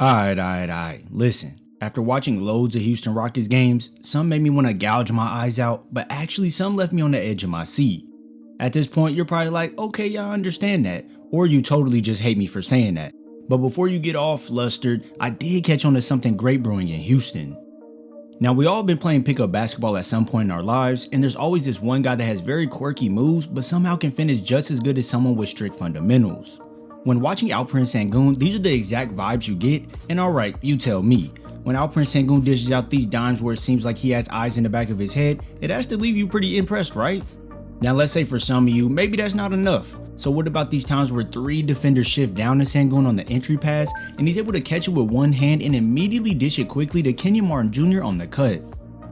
Alright. Listen, after watching loads of Houston Rockets games, some made me want to gouge my eyes out, but actually some left me on the edge of my seat. At this point, you're probably like, okay, yeah, I understand that, or you totally just hate me for saying that. But before you get all flustered, I did catch on to something great brewing in Houston. Now, we all been playing pickup basketball at some point in our lives, and there's always this one guy that has very quirky moves, but somehow can finish just as good as someone with strict fundamentals. When watching Alperen Sengun, these are the exact vibes you get, and alright, you tell me. When Alperen Sengun dishes out these dimes where it seems like he has eyes in the back of his head, it has to leave you pretty impressed, right? Now let's say for some of you, maybe that's not enough. So what about these times where 3 defenders shift down to Sengun on the entry pass, and he's able to catch it with one hand and immediately dish it quickly to Kenyon Martin Jr. on the cut?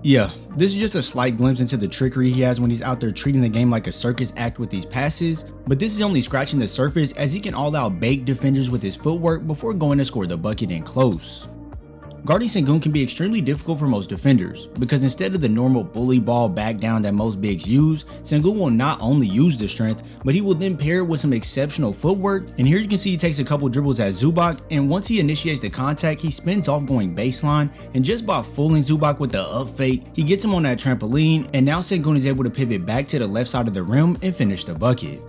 Yeah, this is just a slight glimpse into the trickery he has when he's out there treating the game like a circus act with these passes, but this is only scratching the surface as he can all out bake defenders with his footwork before going to score the bucket in close. Guarding Sengun can be extremely difficult for most defenders, because instead of the normal bully ball back down that most bigs use, Sengun will not only use the strength, but he will then pair it with some exceptional footwork, and here you can see he takes a couple dribbles at Zubac, and once he initiates the contact, he spins off going baseline, and just by fooling Zubac with the up fake, he gets him on that trampoline, and now Sengun is able to pivot back to the left side of the rim and finish the bucket.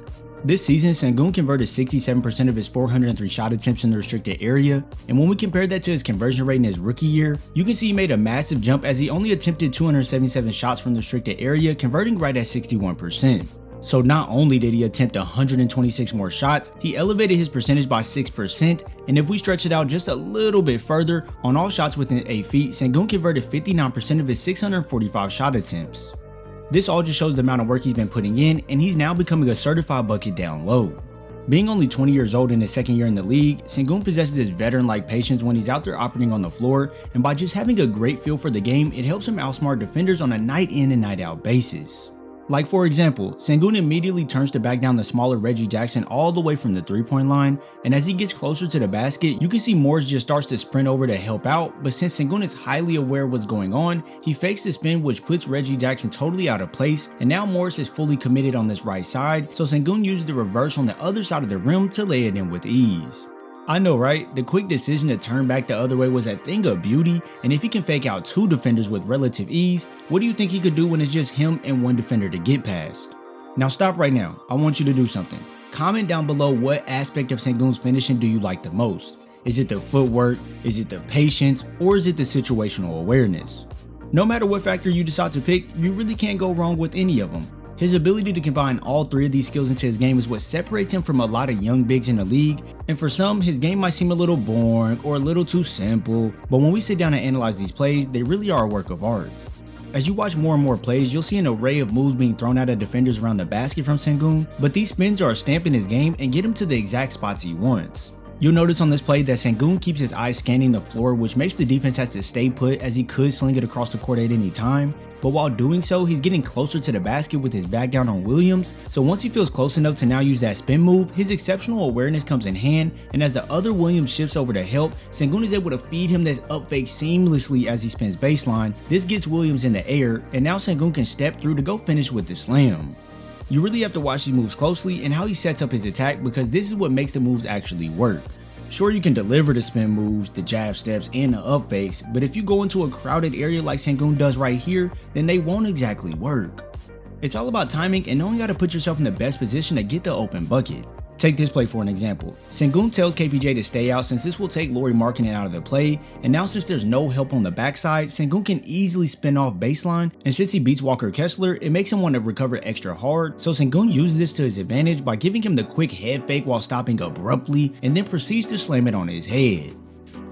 This season, Sengun converted 67% of his 403 shot attempts in the restricted area, and when we compare that to his conversion rate in his rookie year, you can see he made a massive jump as he only attempted 277 shots from the restricted area, converting right at 61%. So not only did he attempt 126 more shots, he elevated his percentage by 6%, and if we stretch it out just a little bit further, on all shots within 8 feet, Sengun converted 59% of his 645 shot attempts. This all just shows the amount of work he's been putting in, and he's now becoming a certified bucket down low. Being only 20 years old in his second year in the league, Sengun possesses this veteran-like patience when he's out there operating on the floor, and by just having a great feel for the game, it helps him outsmart defenders on a night in and night out basis. Like for example, Sengun immediately turns to back down the smaller Reggie Jackson all the way from the 3-point line, and as he gets closer to the basket, you can see Morris just starts to sprint over to help out, but since Sengun is highly aware of what's going on, he fakes the spin which puts Reggie Jackson totally out of place, and now Morris is fully committed on this right side, so Sengun uses the reverse on the other side of the rim to lay it in with ease. I know, right? The quick decision to turn back the other way was a thing of beauty, and if he can fake out 2 defenders with relative ease, what do you think he could do when it's just him and 1 defender to get past? Now stop right now, I want you to do something. Comment down below what aspect of Sengun's finishing do you like the most. Is it the footwork, is it the patience, or is it the situational awareness? No matter what factor you decide to pick, you really can't go wrong with any of them. His ability to combine all 3 of these skills into his game is what separates him from a lot of young bigs in the league, and for some, his game might seem a little boring or a little too simple, but when we sit down and analyze these plays, they really are a work of art. As you watch more and more plays, you'll see an array of moves being thrown out at defenders around the basket from Sengun, but these spins are a stamp in his game and get him to the exact spots he wants. You'll notice on this play that Sengun keeps his eyes scanning the floor, which makes the defense have to stay put as he could sling it across the court at any time, but while doing so, he's getting closer to the basket with his back down on Williams, so once he feels close enough to now use that spin move, his exceptional awareness comes in hand, and as the other Williams shifts over to help, Sengun is able to feed him this up fake seamlessly as he spins baseline. This gets Williams in the air, and now Sengun can step through to go finish with the slam. You really have to watch these moves closely and how he sets up his attack, because this is what makes the moves actually work. Sure, you can deliver the spin moves, the jab steps, and the up fakes, but if you go into a crowded area like Sengun does right here, then they won't exactly work. It's all about timing and knowing how to put yourself in the best position to get the open bucket. Take this play for an example. Sengun tells KPJ to stay out since this will take Lauri Markkanen out of the play, and now since there's no help on the backside, Sengun can easily spin off baseline, and since he beats Walker Kessler, it makes him want to recover extra hard, so Sengun uses this to his advantage by giving him the quick head fake while stopping abruptly, and then proceeds to slam it on his head.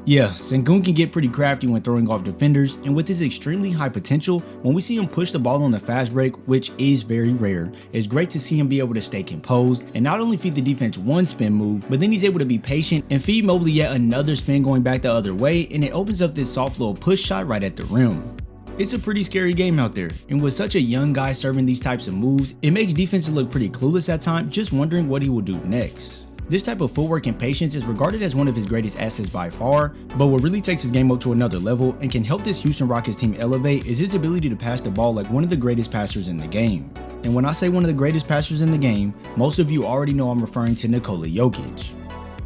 Yeah, Sengun can get pretty crafty when throwing off defenders, and with his extremely high potential, when we see him push the ball on the fast break, which is very rare, it's great to see him be able to stay composed and not only feed the defense 1 spin move, but then he's able to be patient and feed Mobley yet another spin going back the other way, and it opens up this soft little push shot right at the rim. It's a pretty scary game out there, and with such a young guy serving these types of moves, it makes defenses look pretty clueless at times, just wondering what he will do next. This type of footwork and patience is regarded as one of his greatest assets by far, but what really takes his game up to another level and can help this Houston Rockets team elevate is his ability to pass the ball like one of the greatest passers in the game. And when I say one of the greatest passers in the game, most of you already know I'm referring to Nikola Jokic.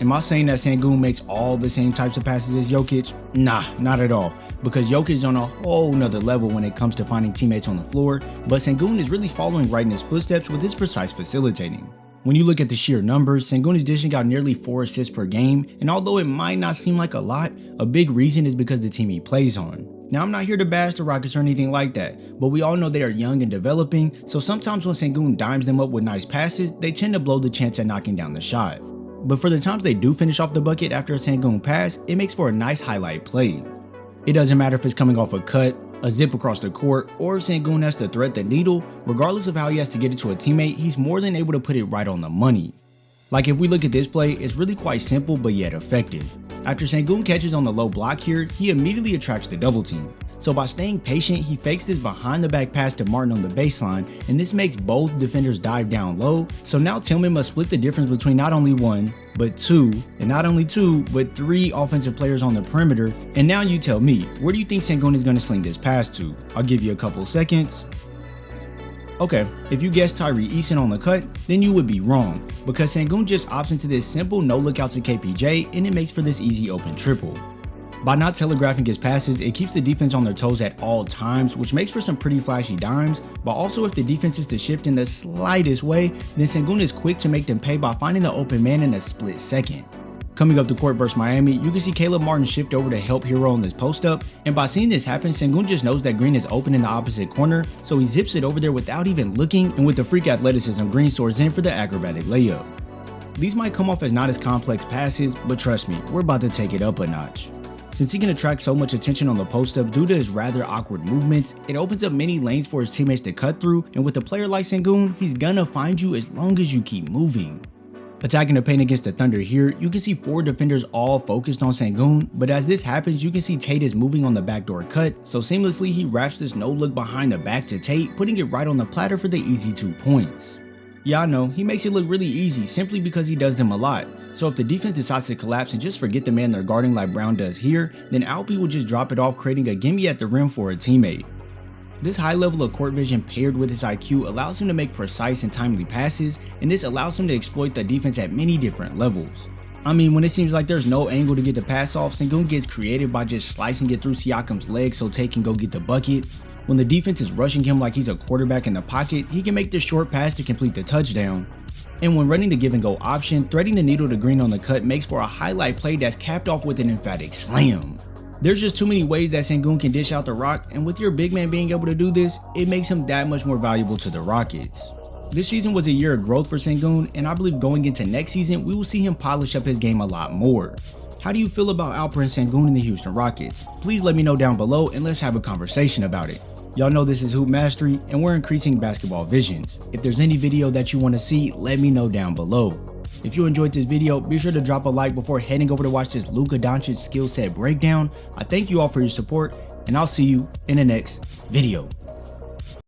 Am I saying that Sengun makes all the same types of passes as Jokic? Nah, not at all, because Jokic is on a whole nother level when it comes to finding teammates on the floor, but Sengun is really following right in his footsteps with his precise facilitating. When you look at the sheer numbers, Sengun is dishing out nearly 4 assists per game, and although it might not seem like a lot, a big reason is because the team he plays on. Now, I'm not here to bash the Rockets or anything like that, but we all know they are young and developing, so sometimes when Sengun dimes them up with nice passes, they tend to blow the chance at knocking down the shot. But for the times they do finish off the bucket after a Sengun pass, it makes for a nice highlight play. It doesn't matter if it's coming off a cut, a zip across the court, or if Sengun has to thread the needle, regardless of how he has to get it to a teammate, he's more than able to put it right on the money. Like if we look at this play, it's really quite simple but yet effective. After Sengun catches on the low block here, he immediately attracts the double team. So by staying patient, he fakes this behind the back pass to Martin on the baseline, and this makes both defenders dive down low. So now Tillman must split the difference between not only one, but two, and not only two, but three offensive players on the perimeter. And now you tell me, where do you think Sengun is going to sling this pass to? I'll give you a couple seconds. Okay, if you guessed Tyree Eason on the cut, then you would be wrong, because Sengun just opts into this simple no look out to KPJ, and it makes for this easy open triple. By not telegraphing his passes, it keeps the defense on their toes at all times, which makes for some pretty flashy dimes, but also if the defense is to shift in the slightest way, then Sengun is quick to make them pay by finding the open man in a split second. Coming up the court versus Miami, you can see Caleb Martin shift over to help Hero on this post up, and by seeing this happen, Sengun just knows that Green is open in the opposite corner, so he zips it over there without even looking, and with the freak athleticism, Green soars in for the acrobatic layup. These might come off as not as complex passes, but trust me, we're about to take it up a notch. Since he can attract so much attention on the post-up due to his rather awkward movements, it opens up many lanes for his teammates to cut through, and with a player like Sengun, he's gonna find you as long as you keep moving. Attacking the paint against the Thunder here, you can see 4 defenders all focused on Sengun, but as this happens, you can see Tate is moving on the backdoor cut, so seamlessly he wraps this no-look behind the back to Tate, putting it right on the platter for the easy 2 points. Yeah, I know, he makes it look really easy simply because he does them a lot. So if the defense decides to collapse and just forget the man they're guarding like Brown does here, then Alpy will just drop it off, creating a gimme at the rim for a teammate. This high level of court vision paired with his IQ allows him to make precise and timely passes, and this allows him to exploit the defense at many different levels. I mean, when it seems like there's no angle to get the pass off, Sengun gets creative by just slicing it through Siakam's legs so Tate can go get the bucket. When the defense is rushing him like he's a quarterback in the pocket, he can make this short pass to complete the touchdown. And when running the give and go option, threading the needle to Green on the cut makes for a highlight play that's capped off with an emphatic slam. There's just too many ways that Sengun can dish out the rock, and with your big man being able to do this, it makes him that much more valuable to the Rockets. This season was a year of growth for Sengun, and I believe going into next season, we will see him polish up his game a lot more. How do you feel about Alperen Sengun and the Houston Rockets? Please let me know down below and let's have a conversation about it. Y'all know this is Hoop Mastery, and we're increasing basketball visions. If there's any video that you want to see, let me know down below. If you enjoyed this video, be sure to drop a like before heading over to watch this Luka Doncic skill set breakdown. I thank you all for your support, and I'll see you in the next video.